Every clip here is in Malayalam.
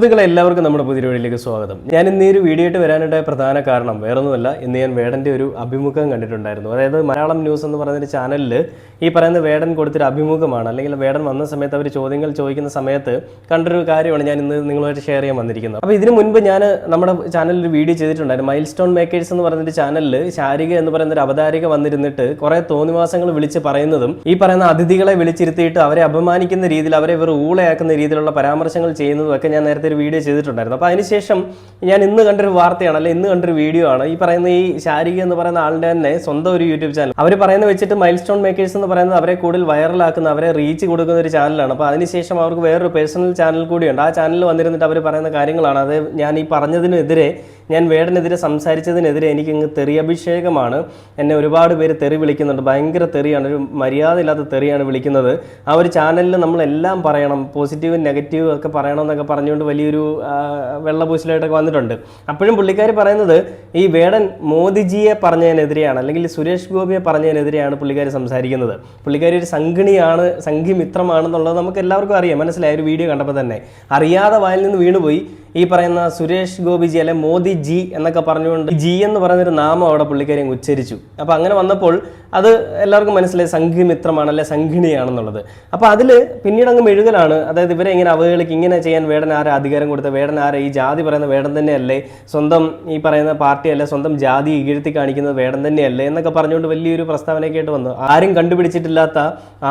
എല്ലാവർക്കും നമ്മുടെ പുതിയ വീഡിയോയിലേക്ക് സ്വാഗതം. ഞാൻ ഇന്ന് ഈ ഒരു വീഡിയോ ആയിട്ട് വരാനായിട്ട് പ്രധാന കാരണം വേറൊന്നുമല്ല, ഇന്ന് ഞാൻ വേടൻ്റെ ഒരു അഭിമുഖം കണ്ടിട്ടുണ്ടായിരുന്നു. അതായത് മലയാളം ന്യൂസ് എന്ന് പറയുന്ന ഒരു ചാനലിൽ ഈ പറയുന്ന വേടൻ കൊടുത്തൊരു അഭിമുഖമാണ്, അല്ലെങ്കിൽ വേടൻ വന്ന സമയത്ത് അവർ ചോദ്യങ്ങൾ ചോദിക്കുന്ന സമയത്ത് കണ്ടൊരു കാര്യമാണ് ഞാൻ ഇന്ന് നിങ്ങളുമായിട്ട് ഷെയർ ചെയ്യാൻ വന്നിരിക്കുന്നത്. അപ്പോൾ ഇതിനു മുൻപ് ഞാൻ നമ്മുടെ ചാനലിൽ ഒരു വീഡിയോ ചെയ്തിട്ടുണ്ടായിരുന്നു. മൈൽ സ്റ്റോൺ മേക്കേഴ്സ് എന്ന് പറയുന്നൊരു ചാനലിൽ ശാരിക എന്ന് പറയുന്ന ഒരു അവതാരിക വന്നിരുന്നിട്ട് കുറേ തോന്നിവാസങ്ങൾ വിളിച്ച് പറയുന്നതും ഈ പറയുന്ന അതിഥികളെ വിളിച്ചിരുത്തിയിട്ട് അവരെ അപമാനിക്കുന്ന രീതിയിൽ, അവരെ ഇവർ ഊളയാക്കുന്ന രീതിയിലുള്ള പരാമർശങ്ങൾ ചെയ്യുന്നതും ഒക്കെ ഞാൻ നേരത്തെ ഒരു വീഡിയോ ചെയ്തിട്ടുണ്ടായിരുന്നു. അപ്പോൾ അതിനുശേഷം ഞാൻ ഇന്ന് കണ്ടൊരു വാർത്തയാണ്, അല്ലെ ഇന്ന് കണ്ടൊരു വീഡിയോ ആണ്. ഈ പറയുന്ന ഈ ശാരിക എന്ന് പറയുന്ന ആളുടെ തന്നെ സ്വന്തം ഒരു യൂട്യൂബ് ചാനൽ അവർ പറയുന്നത് വെച്ചിട്ട് മൈൽ സ്റ്റോൺ മേക്കേഴ്സ് എന്ന് പറയുന്നത് അവരെ കൂടുതൽ വൈറലാക്കുന്ന, അവരെ റീച്ച് കൊടുക്കുന്ന ഒരു ചാനലാണ്. അപ്പോൾ അതിനുശേഷം അവർക്ക് വേറൊരു പേഴ്സണൽ ചാനൽ കൂടിയുണ്ട്. ആ ചാനലിൽ വന്നിരുന്നിട്ട് അവർ പറയുന്ന കാര്യങ്ങളാണ്. അത് ഞാൻ ഈ പറഞ്ഞതിനെതിരെ, ഞാൻ വേടനെതിരെ സംസാരിച്ചതിനെതിരെ എനിക്കിങ്ങ് തെറി അഭിഷേകമാണ്. എന്നെ ഒരുപാട് പേര് തെറി വിളിക്കുന്നുണ്ട്. ഭയങ്കര തെറിയാണ്, ഒരു മര്യാദയില്ലാത്ത തെറിയാണ് വിളിക്കുന്നത്. ആ ഒരു ചാനലിൽ നമ്മളെല്ലാം പറയണം, പോസിറ്റീവും നെഗറ്റീവും ഒക്കെ പറയണം എന്നൊക്കെ പറഞ്ഞുകൊണ്ട് വലിയൊരു വെള്ളപൂശലായിട്ടൊക്കെ വന്നിട്ടുണ്ട്. അപ്പോഴും പുള്ളിക്കാർ പറയുന്നത് ഈ വേടൻ മോദിജിയെ പറഞ്ഞതിനെതിരെയാണ്, അല്ലെങ്കിൽ സുരേഷ് ഗോപിയെ പറഞ്ഞതിനെതിരെയാണ് പുള്ളിക്കാർ സംസാരിക്കുന്നത്. പുള്ളിക്കാർ ഒരു സംഘിണിയാണ്, സംഘിമിത്രമാണെന്നുള്ളത് നമുക്ക് എല്ലാവർക്കും അറിയാം, മനസ്സിലായ ഒരു വീഡിയോ കണ്ടപ്പോൾ തന്നെ. അറിയാതെ വായിൽ നിന്ന് വീണുപോയി ഈ പറയുന്ന സുരേഷ് ഗോപിജി അല്ലെ മോദി ജി എന്നൊക്കെ പറഞ്ഞുകൊണ്ട് ജി എന്ന് പറയുന്നൊരു നാമം അവിടെ പുള്ളിക്കാരി ഉച്ചരിച്ചു. അപ്പോൾ അങ്ങനെ വന്നപ്പോൾ അത് എല്ലാവർക്കും മനസ്സിലായി സംഘിമിത്രമാണ്, അല്ലെ സംഘിണിയാണെന്നുള്ളത്. അപ്പോൾ അതിൽ പിന്നീട് അങ്ങ് മെഴുകലാണ്. അതായത് ഇവരെ ഇങ്ങനെ അവഹേളിക്ക്, ഇങ്ങനെ ചെയ്യാൻ വേടൻ ആരെ അധികാരം കൊടുത്ത, വേടൻ ആരെ, ഈ ജാതി പറയുന്ന വേടൻ തന്നെയല്ലേ, സ്വന്തം ഈ പറയുന്ന പാർട്ടിയല്ലേ, സ്വന്തം ജാതി ഇകഴ്ത്തി കാണിക്കുന്നത് വേടൻ തന്നെയല്ലേ എന്നൊക്കെ പറഞ്ഞുകൊണ്ട് വലിയൊരു പ്രസ്താവനയൊക്കെ ആയിട്ട് വന്നു. ആരും കണ്ടുപിടിച്ചിട്ടില്ലാത്ത,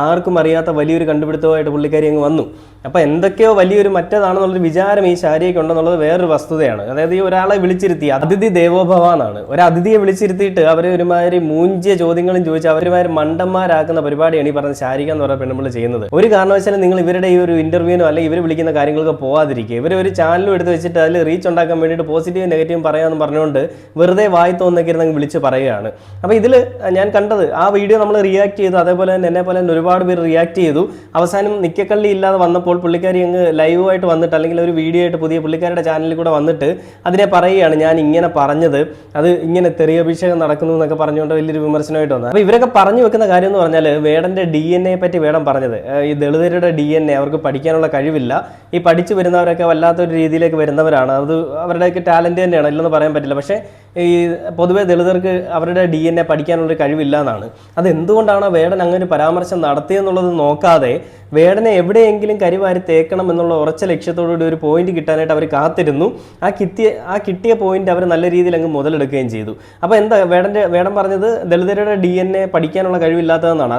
ആർക്കും അറിയാത്ത വലിയൊരു കണ്ടുപിടുത്തമായിട്ട് പുള്ളിക്കാരി അങ്ങ് വന്നു. അപ്പോൾ എന്തൊക്കെയോ വലിയൊരു മറ്റേതാണെന്നുള്ളൊരു വിചാരം ഈ ശാരിയൊക്കെ ഉണ്ടെന്നുള്ളത് വേറൊരു വസ്തുതയാണ്. അതായത് ഈ ഒരാളെ വിളിച്ചിരുത്തി, അതിഥി ദേവോഭവ എന്നാണ്, ഒരു അതിഥിയെ വിളിച്ചിരുത്തിയിട്ട് അവരെ ഒരുമാതിരി മൂഞ്ചിയ ചോദ്യങ്ങളും ചോദിച്ച് അവരുമാതിരി മണ്ടന്മാരാക്കുന്ന പരിപാടിയാണ് ഈ പറഞ്ഞ ശാരിക എന്ന് പറയുന്ന പെണ്ണുമ്പോൾ ചെയ്യുന്നത്. ഒരു കാരണവശാലും നിങ്ങൾ ഇവരുടെ ഈ ഒരു ഇന്റർവ്യൂവിനോ അല്ലെങ്കിൽ ഇവർ വിളിക്കുന്ന കാര്യങ്ങൾക്ക് പോകാതിരിക്കുക. ഇവർ ഒരു ചാനലും എടുത്ത് വെച്ചിട്ട് അതിൽ റീച്ച് ഉണ്ടാക്കാൻ വേണ്ടിയിട്ട് പോസിറ്റീവും നെഗറ്റീവും പറയാമെന്ന് പറഞ്ഞുകൊണ്ട് വെറുതെ വായി തോന്നൊക്കെ ഇരുന്ന് വിളിച്ച് പറയുകയാണ്. അപ്പോൾ ഇതിൽ ഞാൻ കണ്ടത്, ആ വീഡിയോ നമ്മൾ റിയാക്ട് ചെയ്തു, അതേപോലെ തന്നെ എന്നെ പോലെ തന്നെ ഒരുപാട് പേര് റിയാക്ട് ചെയ്തു. അവസാനം നിക്കക്കള്ളി ഇല്ലാതെ വന്നപ്പോൾ പുള്ളിക്കാരി അങ്ങ് ലൈവായിട്ട് വന്നിട്ട്, അല്ലെങ്കിൽ ഒരു വീഡിയോ ആയിട്ട് പുതിയ പുള്ളിക്കാരുടെ ചാനലിൽ കൂടെ വന്നിട്ട് അതിനെ പറയുകയാണ്, ഞാൻ ഇങ്ങനെ പറഞ്ഞത് അത് ഇങ്ങനെ തെറിയഭിഷേകം നടക്കുന്നു എന്നൊക്കെ പറഞ്ഞുകൊണ്ട് വലിയൊരു വിമർശനമായിട്ട് വന്നത്. അപ്പോൾ ഇവരൊക്കെ പറഞ്ഞു വെക്കുന്ന കാര്യം എന്ന് പറഞ്ഞാൽ വേടൻ്റെ DNA പറ്റി വേടൻ പറഞ്ഞത്, ഈ ദളിതരുടെ DNA അവർക്ക് പഠിക്കാനുള്ള കഴിവില്ല, ഈ പഠിച്ചു വരുന്നവരൊക്കെ വല്ലാത്തൊരു രീതിയിലേക്ക് വരുന്നവരാണ്, അത് അവരുടെയൊക്കെ ടാലൻറ്റ് തന്നെയാണ്, ഇല്ലെന്ന് പറയാൻ പറ്റില്ല. പക്ഷേ ഈ പൊതുവെ ദളിതർക്ക് അവരുടെ DNA പഠിക്കാനുള്ളൊരു കഴിവില്ല എന്നാണ്. അതെന്തുകൊണ്ടാണ് വേടൻ അങ്ങനെ ഒരു പരാമർശം നടത്തിയെന്നുള്ളത് നോക്കാതെ വേടനെ എവിടെയെങ്കിലും കരിവാരി തേക്കണം എന്നുള്ള ഉറച്ച ലക്ഷ്യത്തോടുകൂടി ഒരു പോയിന്റ് കിട്ടാനായിട്ട് അവർ കാത്തിരുന്നു. ആ കിട്ടിയ പോയിന്റ് അവർ നല്ല രീതിയിൽ അങ്ങ് മുതലെടുക്കുകയും ചെയ്തു. അപ്പോൾ എന്താ വേടൻ പറഞ്ഞത്, ദളിതരുടെ DNA പഠിക്കാനുള്ള കഴിവില്ലാത്തതെന്നാണ്.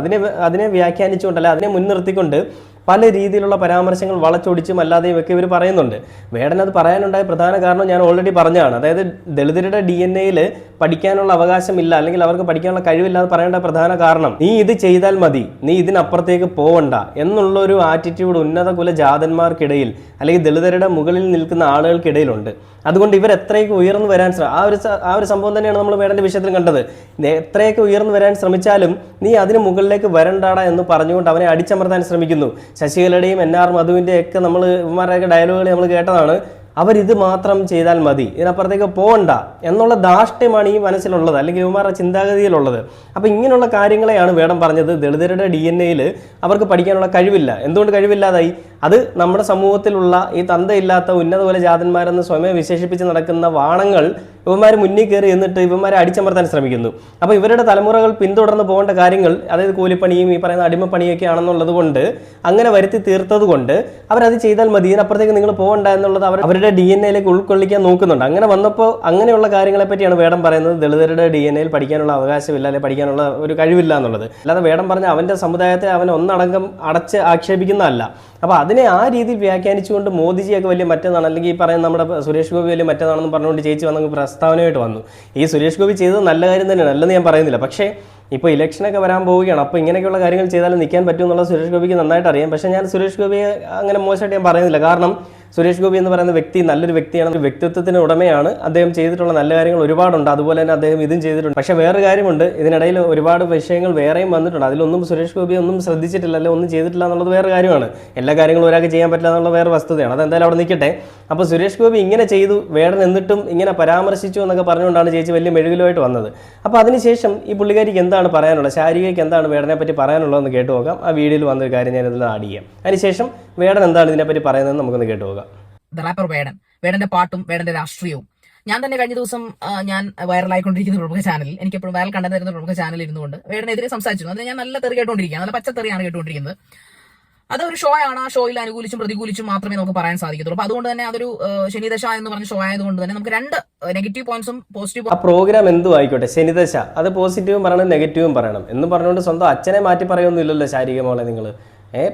അതിനെ വ്യാഖ്യാനിച്ചുകൊണ്ടല്ല, അതിനെ മുൻനിർത്തിക്കൊണ്ട് പല രീതിയിലുള്ള പരാമർശങ്ങൾ വളച്ചൊടിച്ചും അല്ലാതെയും ഒക്കെ ഇവർ പറയുന്നുണ്ട്. വേടൻ അത് പറയാനുണ്ടായ പ്രധാന കാരണം ഞാൻ ഓൾറെഡി പറഞ്ഞതാണ്. അതായത് ദളിതരുടെ DNA-യിൽ പഠിക്കാനുള്ള അവകാശമില്ല, അല്ലെങ്കിൽ അവർക്ക് പഠിക്കാനുള്ള കഴിവില്ലാതെ പറയേണ്ട പ്രധാന കാരണം, നീ ഇത് ചെയ്താൽ മതി, നീ ഇതിനപ്പുറത്തേക്ക് പോവണ്ട എന്നുള്ളൊരു ആറ്റിറ്റ്യൂഡ് ഉന്നത കുല ജാതന്മാർക്കിടയിൽ, അല്ലെങ്കിൽ ദളിതരുടെ മുകളിൽ നിൽക്കുന്ന ആളുകൾക്കിടയിലുണ്ട്. അതുകൊണ്ട് ഇവർ എത്രയൊക്കെ ഉയർന്നു വരാൻ ആ ഒരു സംഭവം തന്നെയാണ് നമ്മൾ വേടൻ്റെ വിഷയത്തിൽ കണ്ടത്. എത്രയൊക്കെ ഉയർന്നു വരാൻ ശ്രമിച്ചാലും നീ അതിന് മുകളിലേക്ക് വരണ്ടാടാ എന്ന് പറഞ്ഞുകൊണ്ട് അവനെ അടിച്ചമർത്താൻ ശ്രമിക്കുന്നു. ശശികലയുടെയും NR മധുവിൻ്റെ ഒക്കെ നമ്മൾ ഇവന്മാരുടെയൊക്കെ ഡയലോഗുകൾ നമ്മൾ കേട്ടതാണ്. അവരിത് മാത്രം ചെയ്താൽ മതി, ഇതിനപ്പുറത്തേക്ക് പോകണ്ട എന്നുള്ള ധാർഷ്ട്യമാണ് ഈ മനസ്സിലുള്ളത്, അല്ലെങ്കിൽ ഇവന്മാരുടെ ചിന്താഗതിയിലുള്ളത്. അപ്പോൾ ഇങ്ങനെയുള്ള കാര്യങ്ങളെയാണ് വേടൻ പറഞ്ഞത്, ദളിതരുടെ DNA-യിൽ അവർക്ക് പഠിക്കാനുള്ള കഴിവില്ല. എന്തുകൊണ്ട് കഴിവില്ലാതായി? അത് നമ്മുടെ സമൂഹത്തിലുള്ള ഈ തന്തയില്ലാത്ത ഉന്നത കുല ജാതന്മാരെന്ന് സ്വയമേ വിശേഷിപ്പിച്ച് നടക്കുന്ന വാണങ്ങൾ ഇവന്മാർ മുന്നിൽ കയറി എന്നിട്ട് ഇവന്മാരെ അടിച്ചമർത്താൻ ശ്രമിക്കുന്നു. അപ്പോൾ ഇവരുടെ തലമുറകൾ പിന്തുടർന്ന് പോകേണ്ട കാര്യങ്ങൾ, അതായത് കൂലിപ്പണിയും ഈ പറയുന്ന അടിമപ്പണിയൊക്കെ ആണെന്നുള്ളത് കൊണ്ട്, അങ്ങനെ വരുത്തി തീർത്തത് കൊണ്ട് അവരത് ചെയ്താൽ മതി, ഇതിനപ്പുറത്തേക്ക് നിങ്ങൾ പോകണ്ട എന്നുള്ളത് അവരുടെ DNA-യിലേക്ക് ഉൾക്കൊള്ളിക്കാൻ നോക്കുന്നുണ്ട്. അങ്ങനെ വന്നപ്പോൾ അങ്ങനെയുള്ള കാര്യങ്ങളെ പറ്റിയാണ് വേടൻ പറയുന്നത്, ദളിതരുടെ DNA-യിൽ പഠിക്കാനുള്ള അവകാശമില്ല, അല്ലെങ്കിൽ പഠിക്കാനുള്ള ഒരു കഴിവില്ല എന്നുള്ളത്. അല്ലാതെ വേടൻ പറഞ്ഞ അവൻ്റെ സമുദായത്തെ അവൻ ഒന്നടങ്കം അടച്ച് ആക്ഷേപിക്കുന്നതല്ല. അപ്പോൾ അതിനെ ആ രീതിയിൽ വ്യാഖ്യാനിച്ചുകൊണ്ട് മോദിജിയൊക്കെ വലിയ മറ്റേതാണ്, അല്ലെങ്കിൽ ഈ പറയുന്ന നമ്മുടെ സുരേഷ് ഗോപി വലിയ മറ്റേതാണെന്ന് പറഞ്ഞുകൊണ്ട് ചേച്ചി വന്ന പ്രസ്താവനയായിട്ട് വന്നു. ഈ സുരേഷ് ഗോപി ചെയ്തത് നല്ല കാര്യം തന്നെയാണ്, അല്ലെന്ന് ഞാൻ പറയുന്നില്ല. പക്ഷേ ഇപ്പോൾ ഇലക്ഷനൊക്കെ വരാൻ പോവുകയാണ്, അപ്പോൾ ഇങ്ങനെയൊക്കെയുള്ള കാര്യങ്ങൾ ചെയ്താലും നിൽക്കാൻ പറ്റും എന്നുള്ള സുരേഷ് ഗോപിക്ക് നന്നായിട്ട് അറിയാം. പക്ഷേ ഞാൻ സുരേഷ് ഗോപിയെ അങ്ങനെ മോശമായിട്ട് ഞാൻ പറയുന്നില്ല. കാരണം സുരേഷ് ഗോപി എന്ന് പറയുന്ന വ്യക്തി നല്ലൊരു വ്യക്തിയാണ്, വ്യക്തിത്വത്തിന് ഉടമയാണ്. അദ്ദേഹം ചെയ്തിട്ടുള്ള നല്ല കാര്യങ്ങൾ ഒരുപാടുണ്ട്, അതുപോലെ തന്നെ അദ്ദേഹം ഇതും ചെയ്തിട്ടുണ്ട്. പക്ഷേ വേറൊരു കാര്യമുണ്ട്, ഇതിനിടയിൽ ഒരുപാട് വിഷയങ്ങൾ വേറെയും വന്നിട്ടുണ്ട്. അതിലൊന്നും സുരേഷ് ഗോപി ഒന്നും ശ്രദ്ധിച്ചിട്ടില്ല, അല്ലെങ്കിൽ ഒന്നും ചെയ്തിട്ടില്ല എന്നുള്ളത് വേറെ കാര്യമാണ്. എല്ലാ കാര്യങ്ങളും ഒരാൾക്ക് ചെയ്യാൻ പറ്റില്ല എന്നുള്ള വേറെ വസ്തുതയാണ്. അതെന്തായാലും അവിടെ നിൽക്കട്ടെ. അപ്പോൾ സുരേഷ് ഗോപി ഇങ്ങനെ ചെയ്തു, വേടൻ എന്നിട്ടും ഇങ്ങനെ പരാമർശിച്ചു എന്നൊക്കെ പറഞ്ഞുകൊണ്ടാണ് ചേച്ചി വലിയ മെഴുകിലുമായിട്ട് വന്നത്. അപ്പോൾ അതിനുശേഷം ഈ പുള്ളിക്കാരിക്ക് എന്താണ് പറയാനുള്ളത്, ശാരികയ്ക്ക് എന്താണ് വേടനെ പറ്റി പറയാനുള്ളതെന്ന് കേട്ടു നോക്കാം. ആ വീഡിയോയിൽ വന്നൊരു കാര്യം ഞാനിതിൽ ആഡ് ചെയ്യാം. അതിനുശേഷം വേടൻ എന്താണ് ഇതിനെപ്പറ്റി പറയുന്നതെന്ന് നമുക്കൊന്ന് കേട്ടു നോക്കാം. ദ റാപ്പർ വേടന്റെ പാട്ടും വേടന്റെ രാഷ്ട്രീയവും. ഞാൻ തന്നെ കഴിഞ്ഞ ദിവസം ഞാൻ വൈറലായിക്കൊണ്ടിരിക്കുന്ന പ്രമുഖ ചാനലിൽ, എനിക്ക് എപ്പോഴും വൈറൽ കണ്ടന്റ് തരുന്ന പ്രമുഖ ചാനലിൽ ഇരുന്നുകൊണ്ട് വേടനെതിരെ സംസാരിച്ചു. അതിന് ഞാൻ നല്ല തെറി കേട്ടുകൊണ്ടിരിക്കുകയാണ്, നല്ല പച്ചത്തെറിയാണ് കേട്ടുകൊണ്ടിരിക്കുന്നത്. അതൊരു ഷോ ആണ്. ആ ഷോയിൽ അനുകൂലിച്ചും പ്രതികൂലിച്ചും മാത്രമേ നമുക്ക് പറയാൻ സാധിക്കത്തുള്ളൂ. അപ്പൊ അതുകൊണ്ട് തന്നെ അതൊരു ശനിദശ എന്ന് പറഞ്ഞ ഷോ ആയതുകൊണ്ട് തന്നെ നമുക്ക് രണ്ട് നെഗറ്റീവ് പോയിന്റ്സും പോസിറ്റീവ്. ആ പ്രോഗ്രാം എന്തും ആയിക്കോട്ടെ, ശനിദശ അത് പോസിറ്റീവും പറയണം നെഗറ്റീവും പറയണം എന്ന് പറഞ്ഞുകൊണ്ട് സ്വന്തം അച്ഛനെ മാറ്റി പറയൊന്നുമില്ലല്ലോ ശാരീരിക മോളെ നിങ്ങൾ.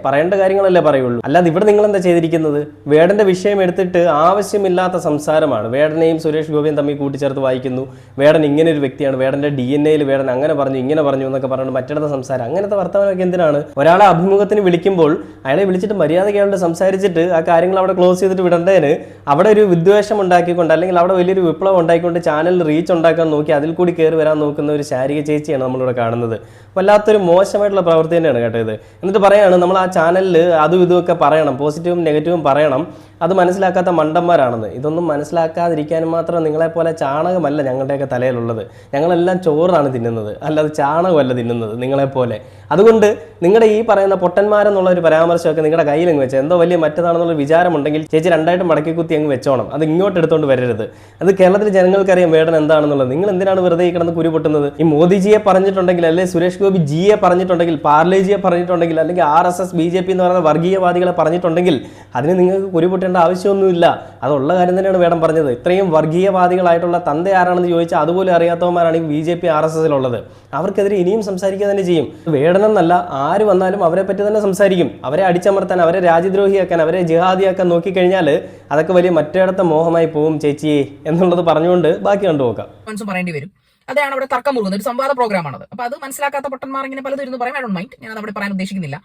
പറയേണ്ട കാര്യങ്ങളല്ലേ പറയുള്ളൂ. അല്ലാതെ ഇവിടെ നിങ്ങൾ എന്താ ചെയ്തിരിക്കുന്നത്? വേടന്റെ വിഷയം എടുത്തിട്ട് ആവശ്യമില്ലാത്ത സംസാരമാണ്. വേടനെയും സുരേഷ് ഗോപിയും തമ്മിൽ കൂട്ടിച്ചേർത്ത് വായിക്കുന്നു. വേടൻ ഇങ്ങനെ ഒരു വ്യക്തിയാണ്, വേടന്റെ DNA വേടൻ അങ്ങനെ പറഞ്ഞു ഇങ്ങനെ പറഞ്ഞു എന്നൊക്കെ പറഞ്ഞു മറ്റിടത്തെ സംസാരം. അങ്ങനത്തെ വർത്തമാനമൊക്കെ എന്തിനാണ്? ഒരാളെ അഭിമുഖത്തിന് വിളിക്കുമ്പോൾ അയാളെ വിളിച്ചിട്ട് മര്യാദയ്ക്ക് അയാളോട് സംസാരിച്ചിട്ട് ആ കാര്യങ്ങൾ അവിടെ ക്ലോസ് ചെയ്തിട്ട് വിടേണ്ടതിന് അവിടെ ഒരു വിദ്വേഷം ഉണ്ടാക്കിക്കൊണ്ട് അല്ലെങ്കിൽ അവിടെ വലിയൊരു വിപ്ലവം ഉണ്ടാക്കിക്കൊണ്ട് ചാനലിൽ റീച്ച് ഉണ്ടാക്കാൻ നോക്കി അതിൽ കൂടി കയറി വരാൻ നോക്കുന്ന ഒരു ശാരീരിക ചേച്ചിയാണ് നമ്മളിവിടെ കാണുന്നത്. വല്ലാത്തൊരു മോശമായിട്ടുള്ള പ്രവൃത്തി തന്നെയാണ് കേട്ടോ ഇത്. എന്നിട്ട് പറയാണ് നമ്മൾ ആ ചാനലിൽ അതും ഇതുമൊക്കെ പറയണം, പോസിറ്റീവും നെഗറ്റീവും പറയണം, അത് മനസ്സിലാക്കാത്ത മണ്ടന്മാരാണെന്ന്. ഇതൊന്നും മനസ്സിലാക്കാതിരിക്കാനും മാത്രം നിങ്ങളെപ്പോലെ ചാണകമല്ല ഞങ്ങളുടെയൊക്കെ തലയിലുള്ളത്. ഞങ്ങളെല്ലാം ചോറാണ് തിന്നുന്നത്, അല്ലാതെ ചാണകമല്ല തിന്നുന്നത് നിങ്ങളെപ്പോലെ. അതുകൊണ്ട് നിങ്ങളുടെ ഈ പറയുന്ന പൊട്ടന്മാരെന്നുള്ള ഒരു പരാമർശമൊക്കെ നിങ്ങളുടെ കയ്യിൽ അങ്ങ് വെച്ചാൽ എന്തോ വലിയ മറ്റേതാണെന്നുള്ള വിചാരമുണ്ടെങ്കിൽ ചേച്ചി രണ്ടായിട്ട് മടക്കി കുത്തി അങ്ങ് വെച്ചോണം. അത് ഇങ്ങോട്ട് എടുത്തുകൊണ്ട് വരരുത്. അത് കേരളത്തിലെ ജനങ്ങൾക്കറിയാം വേടൻ എന്താണെന്നുള്ളത്. നിങ്ങൾ എന്തിനാണ് വെറുതെ ഈ കിടന്ന് കുരു പൊട്ടുന്നത്? ഈ മോദിജിയെ പറഞ്ഞിട്ടുണ്ടെങ്കിൽ, അല്ലെങ്കിൽ സുരേഷ് ഗോപി ജിയെ പറഞ്ഞിട്ടുണ്ടെങ്കിൽ, പാർലേജിയെ പറഞ്ഞിട്ടുണ്ടെങ്കിൽ, അല്ലെങ്കിൽ RSS BJP എന്ന് പറയുന്ന വർഗീയവാദികളെ പറഞ്ഞിട്ടുണ്ടെങ്കിൽ അതിന് നിങ്ങൾക്ക് കുരു പൊട്ടേണ്ട ആവശ്യമൊന്നുമില്ല. അതുള്ള കാര്യം തന്നെയാണ് വേടൻ പറഞ്ഞത്. ഇത്രയും വർഗീയവാദികളായിട്ടുള്ള തന്ത ആരാണെന്ന് ചോദിച്ചാൽ അതുപോലെ അറിയാത്തവന്മാരാണ് ഈ BJP RSSലുള്ളത്. അവർക്കെതിരെ ഇനിയും സംസാരിക്കുക തന്നെ ചെയ്യും. വേടനെന്നല്ല, ആര് വന്നാലും അവരെ പറ്റി തന്നെ സംസാരിക്കും. അവരെ അടിച്ചമർത്താൻ, അവരെ രാജ്യദ്രോഹിയാക്കാൻ, അവരെ ജിഹാദിയാക്കാൻ നോക്കിക്കഴിഞ്ഞാൽ അതൊക്കെ വലിയ മറ്റേടത്തെ മോഹമായി പോകും ചേച്ചിയെ എന്നുള്ളത് പറഞ്ഞുകൊണ്ട് ബാക്കി കണ്ടുപോക്കാം. പറയേണ്ടി വരും. അതാണ് അവിടെ തർക്കം മുറുകുന്നത്. ഒരു സംവാദ പ്രോഗ്രാമാണത്. അപ്പൊ അത് മനസ്സിലാക്കാത്ത പൊട്ടന്മാർ ഇങ്ങനെ പലതും ഇരുന്ന് പറയാൻ ഡോണ്ട് മൈൻഡ്. ഞാൻ അവിടെ പറയാൻ ഉദ്ദേശിക്കുന്നില്ല.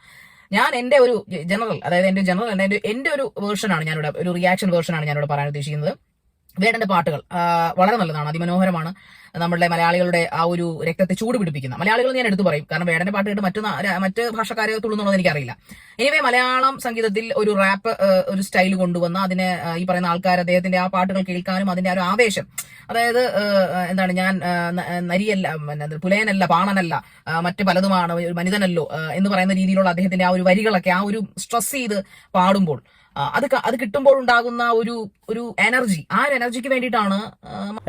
ഞാൻ എന്റെ ഒരു ജനറൽ, അതായത് എന്റെ ഒരു വേർഷനാണ് ഞാനിവിടെ, ഒരു റിയാക്ഷൻ വേർഷനാണ് ഞാനിവിടെ പറയാൻ ഉദ്ദേശിക്കുന്നത്. വേടന്റെ പാട്ടുകൾ വളരെ നല്ലതാണ്, അതിമനോഹരമാണ്. നമ്മുടെ മലയാളികളുടെ ആ ഒരു രക്തത്തെ ചൂട് പിടിപ്പിക്കുന്ന മലയാളികൾ ഞാൻ എടുത്തു പറയും. കാരണം വേടന്റെ പാട്ട് കേട്ട് മറ്റ് ഭാഷക്കാരെ തുള്ളുന്നുള്ളത് എനിക്കറിയില്ല. എനിവേ മലയാളം സംഗീതത്തിൽ ഒരു റാപ്പ് ഒരു സ്റ്റൈൽ കൊണ്ടുവന്ന അതിനെ ഈ പറയുന്ന ആൾക്കാർ അദ്ദേഹത്തിന്റെ ആ പാട്ടുകൾ കേൾക്കാനും അതിന്റെ ആ ഒരു ആവേശം, അതായത് എന്താണ്, ഞാൻ നരിയല്ല, പുലയനല്ല, പാണനല്ല, മറ്റു പലതുമാണ്, ഒരു മനിതനല്ലോ എന്ന് പറയുന്ന രീതിയിലുള്ള അദ്ദേഹത്തിന്റെ ആ ഒരു വരികളൊക്കെ ആ ഒരു സ്ട്രെസ് ചെയ്ത് പാടുമ്പോൾ അത് കിട്ടുമ്പോൾ ഉണ്ടാകുന്ന ഒരു എനർജി, ആ ഒരു എനർജിക്ക് വേണ്ടിയിട്ടാണ്.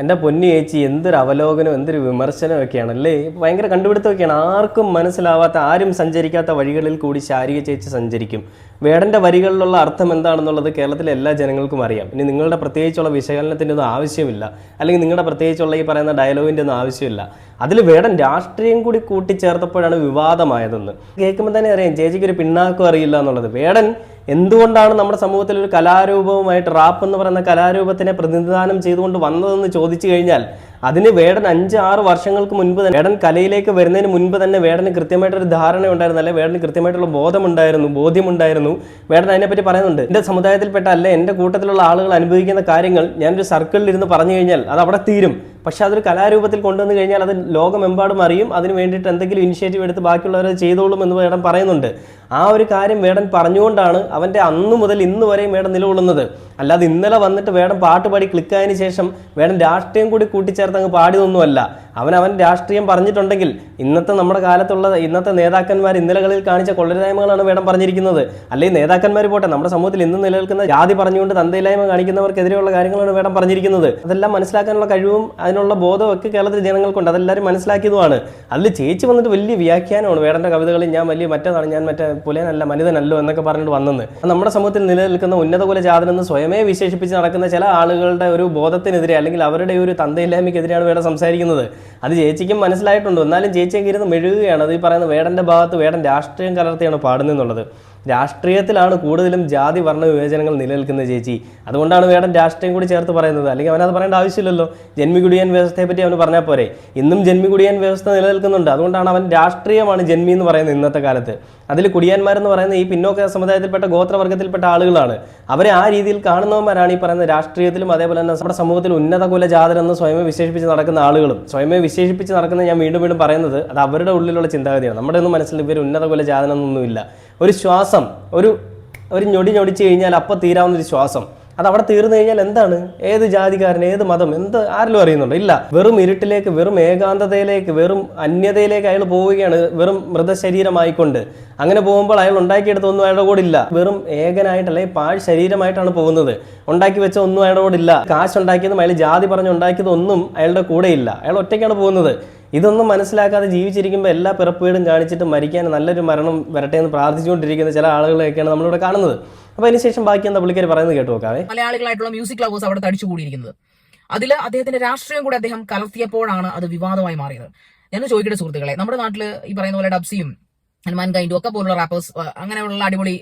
എന്റെ പൊന്നി ചേച്ചി, എന്തൊരു അവലോകനം, എന്തൊരു വിമർശനം ഒക്കെയാണല്ലേ. ഭയങ്കര കണ്ടുപിടുത്തമൊക്കെയാണ്. ആർക്കും മനസ്സിലാവാത്ത, ആരും സഞ്ചരിക്കാത്ത വഴികളിൽ കൂടി ശാരിക ചേച്ചി സഞ്ചരിക്കും. വേടന്റെ വരികളിലുള്ള അർത്ഥം എന്താണെന്നുള്ളത് കേരളത്തിലെ എല്ലാ ജനങ്ങൾക്കും അറിയാം. ഇനി നിങ്ങളുടെ പ്രത്യേകിച്ചുള്ള വിശകലനത്തിൻ്റെ ഒന്നും ആവശ്യമില്ല, അല്ലെങ്കിൽ നിങ്ങളുടെ പ്രത്യേകിച്ചുള്ള ഈ പറയുന്ന ഡയലോഗിൻ്റെ ഒന്നും ആവശ്യമില്ല. അതിൽ വേടൻ രാഷ്ട്രീയം കൂടി കൂട്ടിച്ചേർത്തപ്പോഴാണ് വിവാദമായതെന്ന് കേൾക്കുമ്പോൾ തന്നെ അറിയാം ചേച്ചിക്ക് ഒരു പിണ്ണാക്കും അറിയില്ല എന്നുള്ളത്. വേടൻ എന്തുകൊണ്ടാണ് നമ്മുടെ സമൂഹത്തിൽ ഒരു കലാരൂപവുമായിട്ട് റാപ്പ് എന്ന് പറയുന്ന കലാരൂപത്തിനെ പ്രതിനിധാനം ചെയ്തുകൊണ്ട് വന്നതെന്ന് ചോദിച്ചു കഴിഞ്ഞാൽ അതിന് വേടൻ 5-6 വർഷങ്ങൾക്ക് മുൻപ് തന്നെ, വേടൻ കലയിലേക്ക് വരുന്നതിന് മുൻപ് തന്നെ വേടന് കൃത്യമായിട്ടൊരു ധാരണ ഉണ്ടായിരുന്നു, അല്ലെ വേടന് കൃത്യമായിട്ടുള്ള ബോധ്യമുണ്ടായിരുന്നു. വേടൻ അതിനെപ്പറ്റി പറയുന്നുണ്ട്. എൻ്റെ സമുദായത്തിൽപ്പെട്ട, അല്ലെ എൻ്റെ കൂട്ടത്തിലുള്ള ആളുകൾ അനുഭവിക്കുന്ന കാര്യങ്ങൾ ഞാനൊരു സർക്കിളിൽ ഇരുന്ന് പറഞ്ഞു കഴിഞ്ഞാൽ അത് അവിടെ തീരും. പക്ഷെ അതൊരു കലാരൂപത്തിൽ കൊണ്ടുവന്നു കഴിഞ്ഞാൽ അത് ലോകമെമ്പാടും അറിയും. അതിന് വേണ്ടിയിട്ട് എന്തെങ്കിലും ഇനിഷ്യേറ്റീവ് എടുത്ത് ബാക്കിയുള്ളവരെ ചെയ്തോളും എന്ന് വേടൻ പറയുന്നുണ്ട്. ആ ഒരു കാര്യം വേടൻ പറഞ്ഞുകൊണ്ടാണ് അവൻ്റെ അന്നു മുതൽ ഇന്ന് വരെയും വേടൻ നിലകൊള്ളുന്നത്. അല്ലാതെ ഇന്നലെ വന്നിട്ട് വേടൻ പാട്ട് പാടി ക്ലിക്കായതിനു ശേഷം വേടൻ രാഷ്ട്രീയം കൂടി കൂട്ടിച്ചേർത്ത് അങ്ങ് പാടിയതൊന്നുമല്ല. അവൻ രാഷ്ട്രീയം പറഞ്ഞിട്ടുണ്ടെങ്കിൽ ഇന്നത്തെ നമ്മുടെ കാലത്തുള്ള ഇന്നത്തെ നേതാക്കന്മാർ ഇന്നലകളിൽ കാണിച്ച കൊള്ളരുതായ്മകളാണ് വേടൻ പറഞ്ഞിരിക്കുന്നത്. അല്ലെങ്കിൽ നേതാക്കന്മാർ പോട്ടെ, നമ്മുടെ സമൂഹത്തിൽ ഇന്ന് നിലനിൽക്കുന്ന ജാതി പറഞ്ഞുകൊണ്ട് തന്തയില്ലായ്മ കാണിക്കുന്നവർക്കെതിരെയുള്ള കാര്യങ്ങളാണ് വേടൻ പറഞ്ഞിരിക്കുന്നത്. അതെല്ലാം മനസ്സിലാക്കാനുള്ള കഴിവും അതിനുള്ള ബോധവും ഒക്കെ കേരളത്തിലെ ജനങ്ങൾക്കുണ്ട്. അതെല്ലാവരും മനസ്സിലാക്കിയതുമാണ്. അതിൽ ചേച്ചി വന്നിട്ട് വലിയ വ്യാഖ്യാനമാണ് വേടന്റെ കവിതകളിൽ. ഞാൻ വലിയ മറ്റേതാണ്, ഞാൻ മറ്റേ പുലയനല്ല മനിതനല്ലോ എന്നൊക്കെ പറഞ്ഞിട്ട് വന്നത്. നമ്മുടെ സമൂഹത്തിൽ നിലനിൽക്കുന്ന ഉന്നതകുല ജാതനെന്ന് സ്വയമേ വിശേഷിപ്പിച്ച് നടക്കുന്ന ചില ആളുകളുടെ ഒരു ബോധത്തിനെതിരെ, അല്ലെങ്കിൽ അവരുടെ ഒരു തന്തയില്ലായ്മയ്ക്കെതിരെയാണ് വേടൻ സംസാരിക്കുന്നത്. അത് ചേച്ചിക്കും മനസ്സിലായിട്ടുണ്ട്. എന്നാലും ചേച്ചിയൊക്കെ ഇരുന്ന് മെഴുകുകയാണ്. അത് ഈ പറയുന്ന വേടന്റെ ഭാഗത്ത് വേടൻ രാഷ്ട്രീയം കലർത്തിയാണ് പാടുന്നതെന്നുള്ളത്. രാഷ്ട്രീയത്തിലാണ് കൂടുതലും ജാതി വർണ്ണ വിവേചനങ്ങൾ നിലനിൽക്കുന്നത് ചേച്ചി. അതുകൊണ്ടാണ് വേടൻ രാഷ്ട്രീയം കൂടി ചേർത്ത് പറയുന്നത്. അല്ലെങ്കിൽ അവനത് പറയേണ്ട ആവശ്യമില്ലല്ലോ. ജന്മികുടിയൻ വ്യവസ്ഥയെ പറ്റി അവന് പറഞ്ഞാൽ പോരെ. ഇന്നും ജന്മികുടിയൻ വ്യവസ്ഥ നിലനിൽക്കുന്നുണ്ട്. അതുകൊണ്ടാണ് അവൻ രാഷ്ട്രീയമാണ് ജന്മി എന്ന് പറയുന്നത് ഇന്നത്തെ കാലത്ത്. അതിൽ കുടിയാന്മാരെന്ന് പറയുന്ന ഈ പിന്നോക്ക സമുദായത്തിൽപ്പെട്ട ഗോത്രവർഗത്തിൽപ്പെട്ട ആളുകളാണ്. അവരെ ആ രീതിയിൽ കാണുന്നവന്മാരാണ് ഈ പറയുന്ന രാഷ്ട്രീയത്തിലും അതേപോലെ തന്നെ നമ്മുടെ സമൂഹത്തിൽ ഉന്നത കുലജാതരെന്ന് സ്വയമേ വിശേഷിപ്പിച്ച് നടക്കുന്ന ആളുകളും. സ്വയമേ വിശേഷിപ്പിച്ച് നടക്കുന്ന, ഞാൻ വീണ്ടും വീണ്ടും പറയുന്നത്, അത് അവരുടെ ഉള്ളിലുള്ള ചിന്താഗതിയാണ്. നമ്മുടെ ഒന്നും മനസ്സിൽ ഇവർ ഉന്നത കുലജാതനൊന്നുമില്ല. ഒരു ശ്വാസം, ഒരു ഞൊടിച്ച് കഴിഞ്ഞാൽ അപ്പം തീരാവുന്നൊരു ശ്വാസം, അത് അവിടെ തീർന്നു കഴിഞ്ഞാൽ എന്താണ്? ഏത് ജാതിക്കാരൻ, ഏത് മതം, എന്ത് ആരെങ്കിലും അറിയുന്നുണ്ടോ? ഇല്ല. വെറും ഇരുട്ടിലേക്ക്, വെറും ഏകാന്തതയിലേക്ക്, വെറും അന്യതയിലേക്ക് അയാൾ പോവുകയാണ്, വെറും മൃതശരീരമായിക്കൊണ്ട്. അങ്ങനെ പോകുമ്പോൾ അയാൾ ഉണ്ടാക്കിയെടുത്തൊന്നും അയാളുടെ കൂടെ ഇല്ല. വെറും ഏകനായിട്ട് അല്ലെങ്കിൽ പാഴ് ശരീരമായിട്ടാണ് പോകുന്നത്. ഉണ്ടാക്കി വെച്ച ഒന്നും അയാളുടെ കൂടെ ഇല്ല. കാശുണ്ടാക്കിയതും അയാൾ ജാതി പറഞ്ഞുണ്ടാക്കിയതൊന്നും അയാളുടെ കൂടെ ഇല്ല. അയാൾ ഒറ്റയ്ക്കാണ് പോകുന്നത്. ഇതൊന്നും മനസ്സിലാക്കാതെ ജീവിച്ചിരിക്കുമ്പോൾ എല്ലാ പിറപ്പുകളും കാണിച്ചിട്ട് മരിക്കാൻ നല്ലൊരു മരണം വരട്ടെ എന്ന് പ്രാർത്ഥിച്ചുകൊണ്ടിരിക്കുന്ന ചില ആളുകളെയൊക്കെയാണ് നമ്മളിവിടെ കാണുന്നത്. അപ്പോൾ അതിനുശേഷം ബാക്കി എന്താ പുള്ളിക്കാർ പറയുന്നത് കേട്ടു നോക്കാവേ. മലയാളികളായിട്ടുള്ള മ്യൂസിക് ലവേഴ്സ് അവിടെ തടിച്ചുകൂടിയിരിക്കുന്നത്, അതിൽ അദ്ദേഹത്തിന്റെ രാഷ്ട്രീയം കൂടെ അദ്ദേഹം കലർത്തിയപ്പോഴാണ് അത് വിവാദമായി മാറിയത്. ഞാൻ ചോദിക്കട്ടെ സുഹൃത്തുക്കളെ, നമ്മുടെ നാട്ടിൽ ഈ പറയുന്ന പോലെ ഡബ്സിയും ഹനുമാൻ കൈൻഡും ഒക്കെ പോലുള്ള റാപ്പേഴ്സ്, അങ്ങനെയുള്ള അടിപൊളി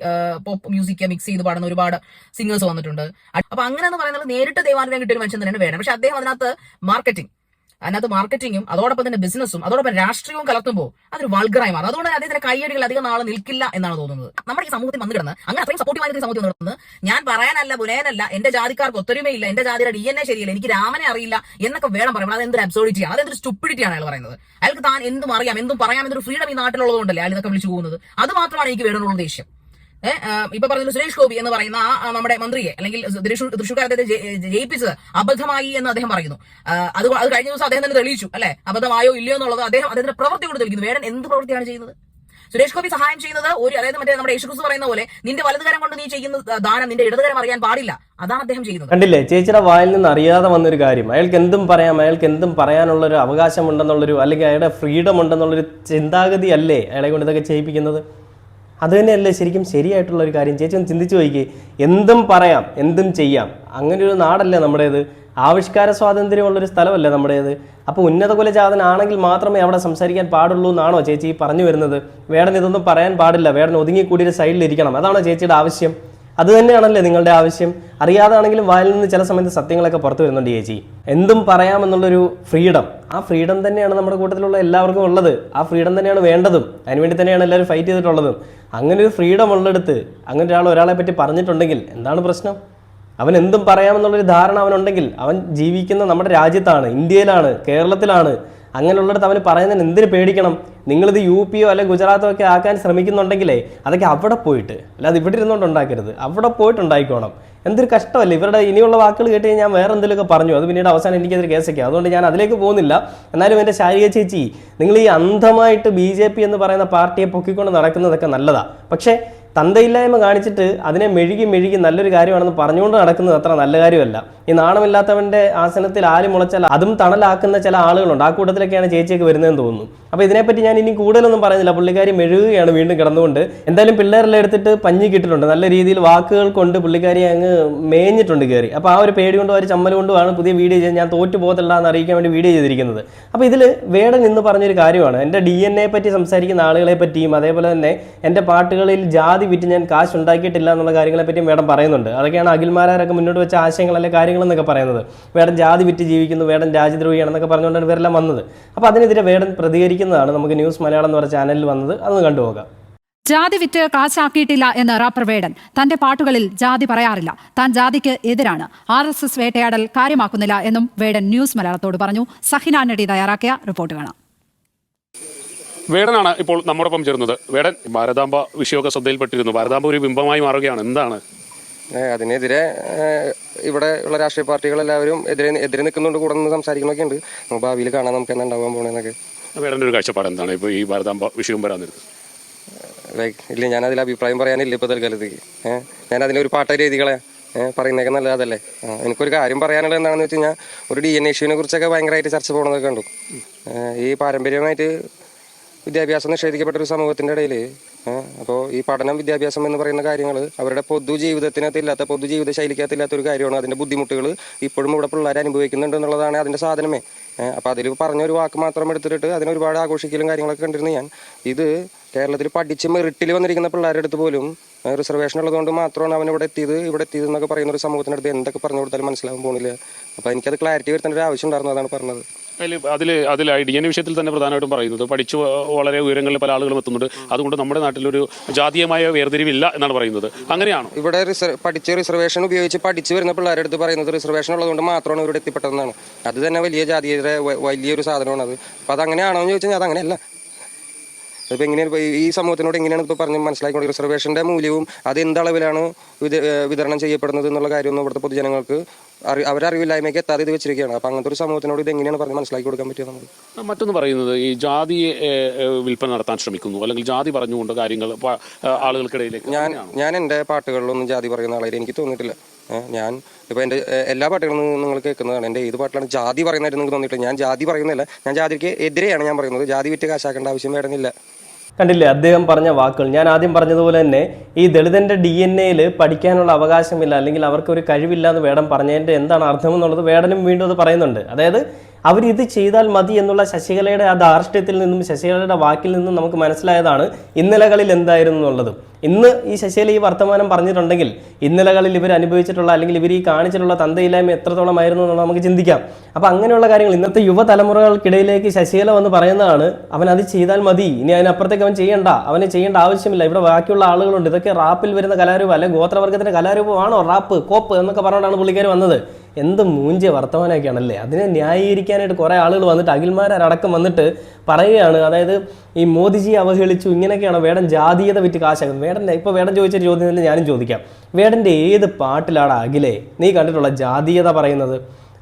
പോപ്പ് മ്യൂസിക് മിക്സ് ചെയ്ത് പാടുന്ന ഒരുപാട് സിംഗേഴ്സ് വന്നിട്ടുണ്ട്. അപ്പൊ അങ്ങനെ എന്ന് പറയുന്നത് നേരിട്ട് ദൈവാനുഗ്രഹം കിട്ടിയ ഒരു മനുഷ്യൻ തന്നെയാണ് വേണം. പക്ഷെ അദ്ദേഹം അതിനകത്ത് മാർക്കറ്റിംഗും അതോടൊപ്പം തന്നെ ബിസിനസ്സും അതോടൊപ്പം രാഷ്ട്രീയവും കലർത്തുമ്പോൾ അതൊരു വൾഗറായി മാറും. അതുകൊണ്ട് അദ്ദേഹത്തിന്റെ കയ്യടികൾ അധികം നാളെ നിൽക്കില്ല എന്നാണ് തോന്നുന്നത്. നമ്മുടെ ഈ സമൂഹത്തിൽ വന്നു കിടന്ന് അങ്ങനെ അത്രയും സപ്പോർട്ടീവായിട്ട് സമൂഹത്തിൽ നടത്തുന്നത്, ഞാൻ പറയാനല്ല, ബുലേനല്ല, എന്റെ ജാതിക്കാർക്ക് ഒത്തൊരുമയില്ല, എന്റെ ജാതിയുടെ DNA ശരിയല്ല, എനിക്ക് രാമനെ അറിയില്ല എന്നൊക്കെ വേണം പറയുമ്പോൾ അതെന്തൊരു അബ്സോർഡിറ്റിയാണ്, അതെന്തൊരു സ്റ്റുപ്പിഡിറ്റിയാണ് അയാൾ പറയുന്നത്. അയാൾക്ക് താൻ എന്തും അറിയാം, എന്തും പറയാം എന്നൊരു ഫ്രീഡം ഈ നാട്ടിലുള്ളതുകൊണ്ടല്ലേ അയാൾ ഇതൊക്കെ വിളിച്ചു പോകുന്നത്. അത് മാത്രമാണ് എനിക്ക് വേണമെന്നുള്ള ദേഷ്യം. ഇപ്പൊ പറഞ്ഞ സുരേഷ് ഗോപി എന്ന് പറയുന്ന നമ്മുടെ മന്ത്രിയെ, അല്ലെങ്കിൽ തൃശ്ശൂർക്കാരത്തെ ജയിപ്പിച്ചത് അബദ്ധമായി എന്ന് അദ്ദേഹം പറയുന്നു. അത് കഴിഞ്ഞ ദിവസം അദ്ദേഹം തന്നെ തെളിയിച്ചു അല്ലെ, അബദ്ധമായോ ഇല്ലയോ എന്നുള്ളത് അദ്ദേഹത്തിന്റെ പ്രവൃത്തി കൊണ്ട് തെളിയിക്കുന്നു. വേടൻ എന്ത് പ്രവൃത്തിയാണ് ചെയ്യുന്നത്? സുരേഷ് ഗോപി സഹായം ചെയ്യുന്നത് അതായത് മറ്റേ നമ്മുടെ യേശുക്രിസ്തു പറയുന്ന പോലെ നിന്റെ വലതുകരം കൊണ്ട് നീ ചെയ്യുന്ന ദാനം നിന്റെ ഇടതുകരം അറിയാൻ പാടില്ല, അതാണ് അദ്ദേഹം ചെയ്യുന്നത്. കണ്ടില്ലേ, ചേച്ചിയുടെ വായിൽ നിന്ന് അറിയാതെ വന്നൊരു കാര്യം. അയാൾക്ക് എന്തും പറയാം, അയാൾക്ക് എന്തും പറയാനുള്ളൊരു അവകാശം ഉണ്ടെന്നുള്ളൊരു, അല്ലെങ്കിൽ അയാളുടെ ഫ്രീഡം ഉണ്ടെന്നുള്ളൊരു ചിന്താഗതി അല്ലേ അയാളെ കൊണ്ട് ഇതൊക്കെ ചെയ്യിപ്പിക്കുന്നത്? അത് തന്നെയല്ലേ ശരിക്കും ശരിയായിട്ടുള്ള ഒരു കാര്യം? ചേച്ചി ഒന്ന് ചിന്തിച്ചു നോക്കിയേ. എന്തും പറയാം, എന്തും ചെയ്യാം, അങ്ങനെ ഒരു നാടല്ലേ നമ്മുടേത്? ആവിഷ്കാര സ്വാതന്ത്ര്യമുള്ളൊരു സ്ഥലമല്ലേ നമ്മുടേത്? അപ്പോൾ ഉന്നത കുലജാതനാണെങ്കിൽ മാത്രമേ അവിടെ സംസാരിക്കാൻ പാടുള്ളൂ എന്നാണോ ചേച്ചി പറഞ്ഞു വരുന്നത്? വേടൻ ഇതൊന്നും പറയാൻ പാടില്ല, വേടൻ ഒതുങ്ങിക്കൂടി ഒരു സൈഡിലിരിക്കണം, അതാണോ ചേച്ചിയുടെ ആവശ്യം? അത് തന്നെയാണല്ലേ നിങ്ങളുടെ ആവശ്യം? അറിയാതാണെങ്കിലും വായിൽ നിന്ന് ചില സമയത്ത് സത്യങ്ങളൊക്കെ പുറത്തു വരുന്നുണ്ട് ചേച്ചി. എന്തും പറയാമെന്നുള്ളൊരു ഫ്രീഡം, ആ ഫ്രീഡം തന്നെയാണ് നമ്മുടെ കൂട്ടത്തിലുള്ള എല്ലാവർക്കും ഉള്ളത്. ആ ഫ്രീഡം തന്നെയാണ് വേണ്ടതും, അതിനുവേണ്ടി തന്നെയാണ് എല്ലാവരും ഫൈറ്റ് ചെയ്തിട്ടുള്ളതും. അങ്ങനെ ഒരു ഫ്രീഡം ഉള്ളെടുത്ത് അങ്ങനെ ഒരാളെ പറ്റി പറഞ്ഞിട്ടുണ്ടെങ്കിൽ എന്താണ് പ്രശ്നം? അവൻ എന്തും പറയാമെന്നുള്ളൊരു ധാരണ അവനുണ്ടെങ്കിൽ, അവൻ ജീവിക്കുന്ന നമ്മുടെ രാജ്യത്താണ്, ഇന്ത്യയിലാണ്, കേരളത്തിലാണ്. അങ്ങനെയുള്ളിടത്ത് അവന് പറയുന്നതിന് എന്തിനു പേടിക്കണം? നിങ്ങളിത് UP അല്ലെങ്കിൽ ഗുജറാത്തോ ഒക്കെ ആക്കാൻ ശ്രമിക്കുന്നുണ്ടെങ്കിലേ അതൊക്കെ അവിടെ പോയിട്ട്, അല്ലാതെ ഇവിടെ ഇരുന്നുകൊണ്ട് ഉണ്ടാക്കരുത്, അവിടെ പോയിട്ട് ഉണ്ടായിക്കോണം. എന്തൊരു കഷ്ടമല്ലേ ഇവരുടെ ഇനിയുള്ള വാക്കുകൾ കേട്ട് ഞാൻ വേറെ എന്തെങ്കിലുമൊക്കെ പറഞ്ഞു, അത് പിന്നീട് അവസാനം എനിക്കതൊരു കേസൊക്കെ, അതുകൊണ്ട് ഞാൻ അതിലേക്ക് പോകുന്നില്ല. എന്നാലും എൻ്റെ ശാരിക ചേച്ചി, നിങ്ങൾ ഈ അന്ധമായിട്ട് BJP എന്ന് പറയുന്ന പാർട്ടിയെ പൊക്കിക്കൊണ്ട് നടക്കുന്നതൊക്കെ നല്ലതാണ്. പക്ഷേ തന്തയില്ലായ്മ കാണിച്ചിട്ട് അതിനെ മെഴുകി നല്ലൊരു കാര്യമാണെന്ന് പറഞ്ഞുകൊണ്ട് നടക്കുന്നത് അത്ര നല്ല കാര്യമല്ല. ഈ നാണമില്ലാത്തവന്റെ ആസനത്തിൽ ആല് മുളച്ചാൽ അതും തണലാക്കുന്ന ചില ആളുകളുണ്ട്. ആ കൂട്ടത്തിലൊക്കെയാണ് ചേച്ചിയൊക്കെ വരുന്നതെന്ന് തോന്നുന്നു. അപ്പോൾ ഇതിനെപ്പറ്റി ഞാൻ ഇനി കൂടുതലൊന്നും പറയുന്നില്ല. പുള്ളിക്കാരി മെഴുകുകയാണ് വീണ്ടും കിടന്നുകൊണ്ട്. എന്തായാലും പിള്ളേരെല്ലാം എടുത്തിട്ട് പഞ്ഞി കിട്ടിട്ടുണ്ട്, നല്ല രീതിയിൽ വാക്കുകൾ കൊണ്ട് പുള്ളിക്കാരി അങ്ങ് മേഞ്ഞിട്ടുണ്ട് കയറി. അപ്പോൾ ആ ഒരു പേടി കൊണ്ടും ഒരു ചമ്മൽ കൊണ്ടുമാണ് പുതിയ വീഡിയോ ചെയ്ത് ഞാൻ തോറ്റു പോകത്തില്ല എന്ന് അറിയിക്കാൻ വേണ്ടി വീഡിയോ ചെയ്തിരിക്കുന്നത്. അപ്പോൾ ഇതിൽ വേടൻ എന്ന് പറഞ്ഞൊരു കാര്യമാണ്, എൻ്റെ DNA പറ്റി സംസാരിക്കുന്ന ആളുകളെ പറ്റിയും അതേപോലെ തന്നെ എൻ്റെ പാട്ടുകളിൽ ജാതി വിറ്റ് ഞാൻ കാശ് ഉണ്ടാക്കിയിട്ടില്ല എന്നുള്ള കാര്യങ്ങളെ പറ്റിയും വേടൻ പറയുന്നുണ്ട്. അതൊക്കെയാണ് അഖിൽമാരൊക്കെ മുന്നോട്ട് വെച്ച ആശയങ്ങളല്ലേ കാര്യങ്ങളെന്നൊക്കെ പറയുന്നത്. വേടൻ ജാതി വിറ്റ് ജീവിക്കുന്നു, വേടൻ രാജ്യദ്രോഹിയാണെന്നൊക്കെ പറഞ്ഞുകൊണ്ടാണ് ഇവരെല്ലാം വന്നത്. അപ്പോൾ അതിനെതിരെ വേടൻ പ്രതികരിക്കുന്നതാണ് നമുക്ക് ന്യൂസ് മലയാളം എന്ന് പറഞ്ഞ ചാനലിൽ വന്നത്. അതൊന്ന് കണ്ടുപോകാം. ജാതി വിറ്റ് കാശാക്കിയിട്ടില്ല എന്ന് റാപ്പർ വേടൻ. തന്റെ പാട്ടുകളിൽ ജാതി പറയാറില്ല, താൻ ജാതിക്ക് എതിരാണ്, RSS വേട്ടയാടൽ കാര്യമാക്കുന്നില്ല എന്നും വേടൻ ന്യൂസ് മലയാളത്തോട് പറഞ്ഞു. സഹിന നടി തയ്യാറാക്കിയ റിപ്പോർട്ട് കാണാം. വേടനാണ് ഇപ്പോൾ നമ്മോടൊപ്പം ചേർന്നത്. വേടൻ, ഭാരതാംബ വിഷയമൊക്കെ ശ്രദ്ധയിൽപ്പെട്ടിരുന്നു. ഭാരതാംബ ഒരു ബിംബമായി മാറുകയാണ്, എന്താണ്? അതിനെതിരെ ഇവിടെ ഉള്ള രാഷ്ട്രീയ പാർട്ടികളെല്ലാവരും എതിരെ നിൽക്കുന്നുണ്ട്, കൂടെ നിന്ന് സംസാരിക്കുന്നൊക്കെ ഉണ്ട്. ഭാവിയിൽ കാണാൻ നമുക്ക് എന്താ ഉണ്ടാവാൻ പോണെന്നൊക്കെ. വേടൻ്റെ ഒരു കാഴ്ചപ്പാട് എന്താണ് ഇപ്പോൾ ഈ ഭാരതാംബ വിഷയം വരാൻ നേരത്ത്? ഇല്ല, ഞാൻ അതിൽ അഭിപ്രായം പറയാനില്ല ഇപ്പോൾ തൽക്കാലത്തേക്ക്. ഞാൻ അതിനൊരു പാട്ട രീതികളെ പറയുന്നതൊക്കെ നല്ലതല്ലേ. എനിക്കൊരു കാര്യം പറയാനുള്ളത് എന്താണെന്ന് വെച്ച് കഴിഞ്ഞാൽ, ഒരു DNA ഇഷ്യൂവിനെ കുറിച്ചൊക്കെ ഭയങ്കരമായിട്ട് ചർച്ച പോകണമെന്നൊക്കെ കണ്ടു. ഈ പാരമ്പര്യമായിട്ട് വിദ്യാഭ്യാസം നിഷേധിക്കപ്പെട്ടൊരു സമൂഹത്തിൻ്റെ ഇടയിൽ അപ്പോൾ ഈ പഠനം, വിദ്യാഭ്യാസം എന്ന് പറയുന്ന കാര്യങ്ങൾ അവരുടെ പൊതുജീവിതത്തിനകത്തില്ലാത്ത, പൊതുജീവിത ശൈലിക്കകത്തില്ലാത്ത ഒരു കാര്യമാണ്. അതിൻ്റെ ബുദ്ധിമുട്ടുകൾ ഇപ്പോഴും ഇവിടെ പിള്ളേർ അനുഭവിക്കുന്നുണ്ട് എന്നുള്ളതാണ് അതിൻ്റെ സാധനമേ. അപ്പോൾ അതിൽ പറഞ്ഞൊരു വാക്ക് മാത്രം എടുത്തിട്ട് അതിനൊരുപാട് ആഘോഷിക്കലും കാര്യങ്ങളൊക്കെ കണ്ടിരുന്നു ഞാൻ. ഇത് കേരളത്തിൽ പഠിച്ച് മെറിറ്റിൽ വന്നിരിക്കുന്ന പിള്ളേരുടെ അടുത്ത് പോലും റിസർവേഷൻ ഉള്ളതുകൊണ്ട് മാത്രമാണ് അവൻ ഇവിടെ എത്തിയത് എന്നൊക്കെ പറയുന്ന ഒരു സമൂഹത്തിനടുത്ത് എന്തൊക്കെ പറഞ്ഞു കൊടുത്താലും മനസ്സിലാവാൻ പോകുന്നില്ല. അപ്പോൾ എനിക്കത് ക്ലാരിറ്റി വരുത്തേണ്ട ഒരു ആവശ്യം ഉണ്ടായിരുന്നു, അതാണ് പറഞ്ഞത്. അതിൽ DNA വിഷയത്തിൽ തന്നെ പ്രധാനമായിട്ടും പറയുന്നത്, പഠിച്ചു വളരെ ഉയരങ്ങളിൽ പല ആളുകളും എത്തുന്നുണ്ട്, അതുകൊണ്ട് നമ്മുടെ നാട്ടിലൊരു ജാതീയമായ വേർതിരിവില്ല എന്നാണ് പറയുന്നത്. അങ്ങനെയാണോ? ഇവിടെ റിസർവേഷൻ ഉപയോഗിച്ച് പഠിച്ചു വരുന്ന പിള്ളേരുടെ അടുത്ത് പറയുന്നത് റിസർവേഷൻ ഉള്ളതുകൊണ്ട് മാത്രമാണ് ഇവിടെ എത്തിപ്പെട്ടതെന്നാണ്. അത് തന്നെ വലിയ ജാതീയത, വലിയൊരു സാധനമാണ് അത്. അപ്പോൾ അതങ്ങനെയാണോ എന്ന് ചോദിച്ചാൽ അതങ്ങനെയല്ല. അതിപ്പോൾ എങ്ങനെയാണ് ഈ സമൂഹത്തിനോട് എങ്ങനെയാണ് ഇപ്പോൾ പറഞ്ഞ് മനസ്സിലാക്കിക്കൊണ്ട് റിസർവേഷൻ്റെ മൂല്യവും അത് എന്തളവിലാണ് വിതരണം ചെയ്യപ്പെടുന്നത് എന്നുള്ള കാര്യമൊന്നും ഇവിടുത്തെ പൊതുജനങ്ങൾക്ക് അവരറിവില്ലായ്മയ്ക്ക് എത്താതെ ഇത് വെച്ചിരിക്കുകയാണ്. അപ്പോൾ അങ്ങനത്തെ ഒരു സമൂഹത്തിനോട് ഇത് എങ്ങനെയാണ് പറഞ്ഞ് മനസ്സിലാക്കി കൊടുക്കാൻ പറ്റുക നമുക്ക്? മറ്റൊന്ന് പറയുന്നത് ഈ ജാതി വിൽപ്പന നടത്താൻ ശ്രമിക്കുന്നു, അല്ലെങ്കിൽ ജാതി പറഞ്ഞുകൊണ്ട് കാര്യങ്ങൾ ആളുകൾക്കിടയിലേക്ക്. ഞാൻ എൻ്റെ പാട്ടുകളിലൊന്നും ജാതി പറയുന്ന ആളായിട്ട് എനിക്ക് തോന്നിയിട്ടില്ല. ഞാൻ ഇപ്പോൾ എൻ്റെ എല്ലാ പാട്ടുകളും നിങ്ങൾ കേൾക്കുന്നതാണ്. എൻ്റെ ഏത് പാട്ടിലാണ് ജാതി പറയുന്നതായിട്ട് നിങ്ങൾക്ക് തോന്നിയിട്ടില്ല. ഞാൻ ജാതി പറയുന്നില്ല, ഞാൻ ജാതിക്ക് എതിരെയാണ് ഞാൻ പറയുന്നത്. ജാതി വിറ്റ് കാശാക്കേണ്ട ആവശ്യം വേണമെന്നില്ല. കണ്ടില്ലേ അദ്ദേഹം പറഞ്ഞ വാക്കുകൾ? ഞാൻ ആദ്യം പറഞ്ഞതുപോലെ തന്നെ ഈ ദളിതന്റെ DNA പഠിക്കാനുള്ള അവകാശമില്ല, അല്ലെങ്കിൽ അവർക്കൊരു കഴിവില്ല എന്ന് വേടൻ പറഞ്ഞതിൻ്റെ എന്താണ് അർത്ഥം എന്നുള്ളത് വേടനും വീണ്ടും അത് പറയുന്നുണ്ട്. അതായത് അവരിത് ചെയ്താൽ മതി എന്നുള്ള ശശികലയുടെ ആ ധാർഷ്ട്യത്തിൽ നിന്നും ശശികലയുടെ വാക്കിൽ നിന്നും നമുക്ക് മനസ്സിലായതാണ് ഇന്നലകളിൽ എന്തായിരുന്നു എന്നുള്ളത്. ഇന്ന് ഈ ശശികല ഈ വർത്തമാനം പറഞ്ഞിട്ടുണ്ടെങ്കിൽ ഇന്നലകളിൽ ഇവർ അനുഭവിച്ചിട്ടുള്ള, അല്ലെങ്കിൽ ഇവർ ഈ കാണിച്ചിട്ടുള്ള തന്തയില്ലായ്മ എത്രത്തോളമായിരുന്നു എന്നുള്ളത് നമുക്ക് ചിന്തിക്കാം. അപ്പം അങ്ങനെയുള്ള കാര്യങ്ങൾ ഇന്നത്തെ യുവതലമുറകൾക്കിടയിലേക്ക് ശശികല വന്ന് പറയുന്നതാണ്, അവൻ അത് ചെയ്താൽ മതി, ഇനി അതിനപ്പുറത്തേക്ക് അവൻ ചെയ്യേണ്ട, അവന് ചെയ്യേണ്ട ആവശ്യമില്ല, ഇവിടെ ബാക്കിയുള്ള ആളുകളുണ്ട്, ഇതൊക്കെ റാപ്പിൽ വരുന്ന കലാരൂപം, അല്ലെങ്കിൽ ഗോത്രവർഗത്തിന്റെ കലാരൂപമാണോ റാപ്പ്, കോപ്പ് എന്നൊക്കെ പറഞ്ഞുകൊണ്ടാണ് പുള്ളിക്കാർ വന്നത്. എന്ത് മൂഞ്ചിയ വർത്തമാനമൊക്കെയാണല്ലേ. അതിനെ ന്യായീകരിക്കാനായിട്ട് കുറേ ആളുകൾ വന്നിട്ട്, അഖിൽമാരടക്കം വന്നിട്ട് പറയുകയാണ്, അതായത് ഈ മോദിജിയെ അവഹേളിച്ചു, ഇങ്ങനെയൊക്കെയാണ് വേടൻ ജാതീയത വിറ്റ് കാശാക്കുന്നത്. ഇപ്പോൾ വേടൻ ചോദിച്ചൊരു ചോദ്യം തന്നെ ഞാനും ചോദിക്കാം, വേടൻ്റെ ഏത് പാട്ടിലാണ് അഖിലേ നീ കണ്ടിട്ടുള്ള ജാതീയത പറയുന്നത്?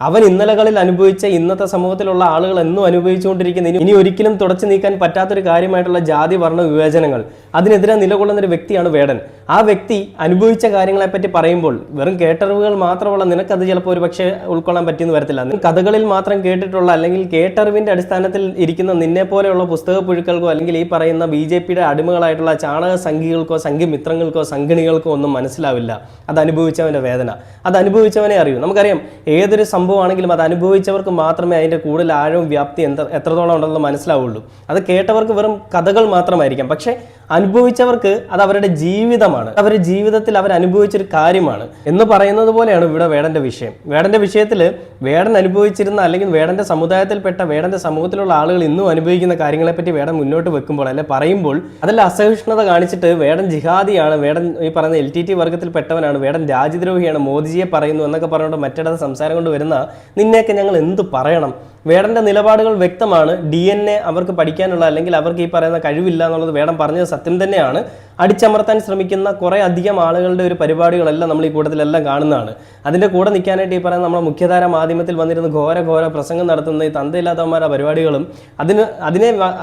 അവൻ ഇന്നലകളിൽ അനുഭവിച്ച ഇന്നത്തെ സമൂഹത്തിലുള്ള ആളുകൾ എന്നും അനുഭവിച്ചുകൊണ്ടിരിക്കുന്ന, ഇനി ഒരിക്കലും തുടച്ചു നീക്കാൻ പറ്റാത്തൊരു കാര്യമായിട്ടുള്ള ജാതി വർണ്ണ വിവേചനങ്ങൾ, അതിനെതിരെ നിലകൊള്ളുന്ന ഒരു വ്യക്തിയാണ് വേടൻ. ആ വ്യക്തി അനുഭവിച്ച കാര്യങ്ങളെപ്പറ്റി പറയുമ്പോൾ വെറും കേട്ടറിവുകൾ മാത്രമുള്ള നിനക്കത് ചിലപ്പോൾ ഒരു പക്ഷേ ഉൾക്കൊള്ളാൻ പറ്റിയെന്ന് വരത്തില്ല. കഥകളിൽ മാത്രം കേട്ടിട്ടുള്ള, അല്ലെങ്കിൽ കേട്ടറിവിൻ്റെ അടിസ്ഥാനത്തിൽ ഇരിക്കുന്ന നിന്നെ പോലെയുള്ള പുസ്തക പുഴുക്കൾക്കോ, അല്ലെങ്കിൽ ഈ പറയുന്ന BJPയുടെ അടിമകളായിട്ടുള്ള ചാണക സംഘികൾക്കോ സംഘമിത്രങ്ങൾക്കോ സംഘിണികൾക്കോ ഒന്നും മനസ്സിലാവില്ല അത് അനുഭവിച്ചവൻ്റെ വേദന. അത് അനുഭവിച്ചവനെ അറിയൂ. നമുക്കറിയാം, ഏതൊരു സംഭവമാണെങ്കിലും അത് അനുഭവിച്ചവർക്ക് മാത്രമേ അതിൻ്റെ കൂടുതൽ ആഴവും വ്യാപ്തി എത്രത്തോളം ഉണ്ടെന്ന് മനസ്സിലാവുള്ളൂ. അത് കേട്ടവർക്ക് വെറും കഥകൾ മാത്രമായിരിക്കാം, പക്ഷേ അനുഭവിച്ചവർക്ക് അത് അവരുടെ ജീവിതമാണ്, അവരുടെ ജീവിതത്തിൽ അവർ അനുഭവിച്ചൊരു കാര്യമാണ് എന്ന് പറയുന്നത് പോലെയാണ് ഇവിടെ വേടൻ്റെ വിഷയം. വേടൻ്റെ വിഷയത്തിൽ വേടൻ അനുഭവിച്ചിരുന്ന, അല്ലെങ്കിൽ വേടൻ്റെ സമുദായത്തിൽപ്പെട്ട, വേടൻ്റെ സമൂഹത്തിലുള്ള ആളുകൾ ഇന്നും അനുഭവിക്കുന്ന കാര്യങ്ങളെപ്പറ്റി വേടൻ മുന്നോട്ട് വെക്കുമ്പോൾ, അല്ലെ പറയുമ്പോൾ, അതിൽ അസഹിഷ്ണുത കാണിച്ചിട്ട് വേടൻ ജിഹാദിയാണ്, വേടൻ ഈ പറയുന്ന LTT വർഗത്തിൽപ്പെട്ടവനാണ്, വേടൻ രാജ്യദ്രോഹിയാണ്, മോദിജിയെ പറയുന്നു എന്നൊക്കെ പറഞ്ഞുകൊണ്ട് മറ്റിടത്ത് സംസാരം കൊണ്ട് വരുന്ന നിന്നെയൊക്കെ ഞങ്ങൾ എന്ത് പറയണം? വേടൻ്റെ നിലപാടുകൾ വ്യക്തമാണ്. DNA അവർക്ക് പഠിക്കാനുള്ള, അല്ലെങ്കിൽ അവർക്ക് ഈ പറയുന്ന കഴിവില്ല എന്നുള്ളത് വേടൻ പറഞ്ഞത് സത്യം തന്നെയാണ്. അടിച്ചമർത്താൻ ശ്രമിക്കുന്ന കുറേ അധികം ആളുകളുടെ ഒരു പരിപാടികളെല്ലാം നമ്മൾ ഈ കൂട്ടത്തിലെല്ലാം കാണുന്നതാണ്. അതിൻ്റെ കൂടെ നിൽക്കാനായിട്ട് ഈ പറയുന്ന നമ്മുടെ മാധ്യമത്തിൽ വന്നിരുന്ന ഘോര പ്രസംഗം നടത്തുന്ന ഈ തന്തയില്ലാത്തവന്മാരുടെ പരിപാടികളും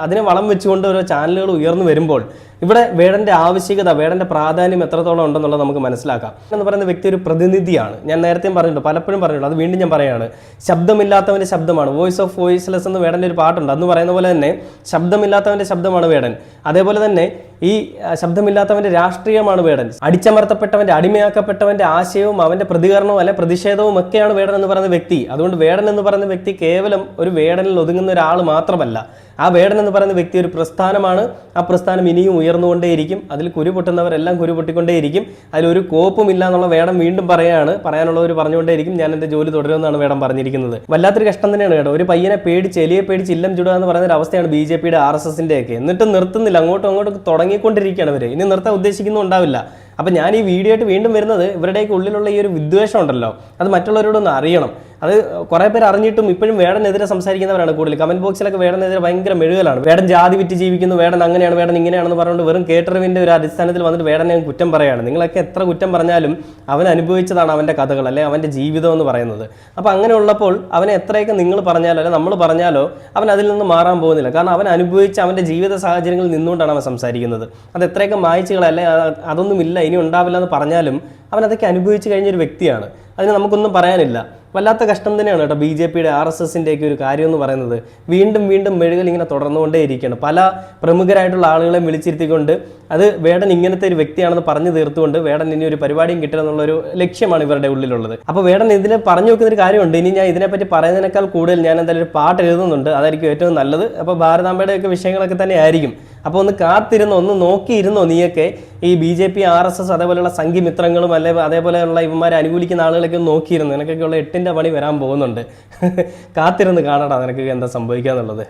അതിനെ വളം വെച്ചുകൊണ്ട് ഓരോ ചാനലുകൾ ഉയർന്നു വരുമ്പോൾ ഇവിടെ വേടൻ്റെ ആവശ്യകത, വേടൻ്റെ പ്രാധാന്യം എത്രത്തോളം ഉണ്ടെന്നുള്ളത് നമുക്ക് മനസ്സിലാക്കാം. എന്ന് പറയുന്ന വ്യക്തി ഒരു പ്രതിനിധിയാണ്. ഞാൻ നേരത്തെയും പറഞ്ഞിട്ടുണ്ട്, പലപ്പോഴും പറഞ്ഞിട്ടുണ്ട്, അത് വീണ്ടും ഞാൻ പറയുകയാണ്. ശബ്ദമില്ലാത്തവൻ്റെ ശബ്ദമാണ്, വോയിസ് ഓഫ് വോയിസ്ലെസ് എന്ന് വേടൻ്റെ ഒരു പാട്ടുണ്ട്. അന്ന് പറയുന്ന പോലെ തന്നെ ശബ്ദമില്ലാത്തവൻ്റെ ശബ്ദമാണ് വേടൻ. അതേപോലെ തന്നെ ഈ ശബ്ദമില്ലാത്തവൻ്റെ രാഷ്ട്രീയമാണ് വേടൻ. അടിച്ചമർത്തപ്പെട്ടവൻ്റെ, അടിമയാക്കപ്പെട്ടവൻ്റെ ആശയവും അവൻ്റെ പ്രതികരണവും അല്ലെ പ്രതിഷേധവും ഒക്കെയാണ് വേടൻ എന്ന് പറയുന്ന വ്യക്തി. അതുകൊണ്ട് വേടൻ എന്ന് പറയുന്ന വ്യക്തി കേവലം ഒരു വേടനിൽ ഒതുങ്ങുന്ന ഒരാൾ മാത്രമല്ല. ആ വേടൻ എന്ന് പറയുന്ന വ്യക്തി ഒരു പ്രസ്ഥാനമാണ്. ആ പ്രസ്ഥാനം ഇനിയും ഉയർന്നുകൊണ്ടേയിരിക്കും. അതിൽ കുരു പൊട്ടുന്നവരെല്ലാം കുരു പൊട്ടിക്കൊണ്ടേയിരിക്കും. അതിലൊരു കോപ്പും ഇല്ല എന്നുള്ള വേടൻ വീണ്ടും പറയാനുള്ളവർ പറഞ്ഞുകൊണ്ടേയിരിക്കും. ഞാൻ എൻ്റെ ജോലി തുടരുമെന്നാണ് വേടൻ പറഞ്ഞിരിക്കുന്നത്. വല്ലാത്തൊരു കഷ്ടം തന്നെയാണ് കേട്ടോ. ഒരു പയ്യനെ പേടിച്ച്, എലിയെ പേടിച്ച് ഇല്ലം ചുടുക എന്ന് പറയുന്ന ഒരു അവസ്ഥയാണ് BJPയുടെ RSSൻ്റെ ഒക്കെ. എന്നിട്ട് നിർത്തുന്നില്ല, അങ്ങോട്ടും തുടങ്ങിക്കൊണ്ടിരിക്കുകയാണ് ഇവർ. ഇനി നിർത്താൻ ഉദ്ദേശിക്കുന്നുണ്ടാവില്ല. അപ്പം ഞാൻ ഈ വീഡിയോ ആയിട്ട് വീണ്ടും വരുന്നത്, ഇവരുടെയൊക്കെ ഉള്ളിലുള്ള ഈ ഒരു വിദ്വേഷം ഉണ്ടല്ലോ, അത് മറ്റുള്ളവരോടൊന്ന് അറിയണം. അത് കുറേ പേര് അറിഞ്ഞിട്ടും ഇപ്പോഴും വേടനെതിരെ സംസാരിക്കുന്നവരാണ് കൂടുതൽ. കമന്റ് ബോക്സിലൊക്കെ വേടനെതിരെ ഭയങ്കര മെഴുകലാണ്. വേടൻ ജാതി വിറ്റ് ജീവിക്കുന്നു, വേടൻ അങ്ങനെയാണ്, വേടൻ ഇങ്ങനെയാണെന്ന് പറഞ്ഞുകൊണ്ട് വെറും കേട്ടറിവിൻ്റെ ഒരു അടിസ്ഥാനത്തിൽ വന്നിട്ട് വേടനെ കുറ്റം പറയുകയാണ്. നിങ്ങളൊക്കെ എത്ര കുറ്റം പറഞ്ഞാലും അവൻ അനുഭവിച്ചതാണ് അവൻ്റെ കഥകൾ, അല്ലെങ്കിൽ അവൻ്റെ ജീവിതം എന്ന് പറയുന്നത്. അപ്പോൾ അങ്ങനെ ഉള്ളപ്പോൾ അവനെ എത്രയൊക്കെ നിങ്ങൾ പറഞ്ഞാലോ അല്ലെ നമ്മൾ പറഞ്ഞാലോ അവൻ അതിൽ നിന്ന് മാറാൻ പോകുന്നില്ല. കാരണം അവൻ അനുഭവിച്ച അവൻ്റെ ജീവിത സാഹചര്യങ്ങളിൽ നിന്നുകൊണ്ടാണ് അവൻ സംസാരിക്കുന്നത്. അത് എത്രയൊക്കെ മായ്ച്ചുകളല്ലേ, അതൊന്നുമില്ല, ഇനി ഉണ്ടാവില്ല എന്ന് പറഞ്ഞാലും അവൻ അതൊക്കെ അനുഭവിച്ചു കഴിഞ്ഞൊരു വ്യക്തിയാണ്. അതിന് നമുക്കൊന്നും പറയാനില്ല. വല്ലാത്ത കഷ്ടം തന്നെയാണ് കേട്ടോ BJPയുടെ RSSൻ്റെയൊക്കെ ഒരു കാര്യം എന്ന് പറയുന്നത്. വീണ്ടും മെഴുകൽ ഇങ്ങനെ തുടർന്നുകൊണ്ടേയിരിക്കുകയാണ്. പല പ്രമുഖരായിട്ടുള്ള ആളുകളെ വിളിച്ചിരുത്തിക്കൊണ്ട് അത് വേടൻ ഇങ്ങനത്തെ ഒരു വ്യക്തിയാണെന്ന് പറഞ്ഞു തീർത്തുകൊണ്ട് വേടൻ ഇനി ഒരു പരിപാടിയും കിട്ടുക എന്നുള്ളൊരു ലക്ഷ്യമാണ് ഇവരുടെ ഉള്ളിലുള്ളത്. അപ്പോൾ വേടൻ ഇതിൽ പറഞ്ഞു വെക്കുന്നൊരു കാര്യമുണ്ട്. ഇനി ഞാൻ ഇതിനെപ്പറ്റി പറയുന്നതിനേക്കാൾ കൂടുതൽ ഞാൻ എന്തായാലും ഒരു പാട്ട് എഴുതുന്നുണ്ട്, അതായിരിക്കും ഏറ്റവും നല്ലത്. അപ്പോൾ ഭാരതാംബയുടെയൊക്കെ വിഷയങ്ങളൊക്കെ തന്നെ ആയിരിക്കും. അപ്പോൾ ഒന്ന് കാത്തിരുന്നോ, ഒന്ന് നോക്കിയിരുന്നോ നീയൊക്കെ ഈ BJP RSS അതേപോലെയുള്ള സംഘിമിത്രങ്ങളും അതേപോലെയുള്ള ഇവന്മാരെ അനുകൂലിക്കുന്ന ആളുകളൊക്കെ ഒന്ന് നോക്കിയിരുന്നു. നിനക്കൊക്കെയുള്ള 8ൻ്റെ പണി വരാൻ പോകുന്നുണ്ട്. കാത്തിരുന്ന് കാണടാ നിനക്ക് എന്താ സംഭവിക്കുക എന്നുള്ളത്.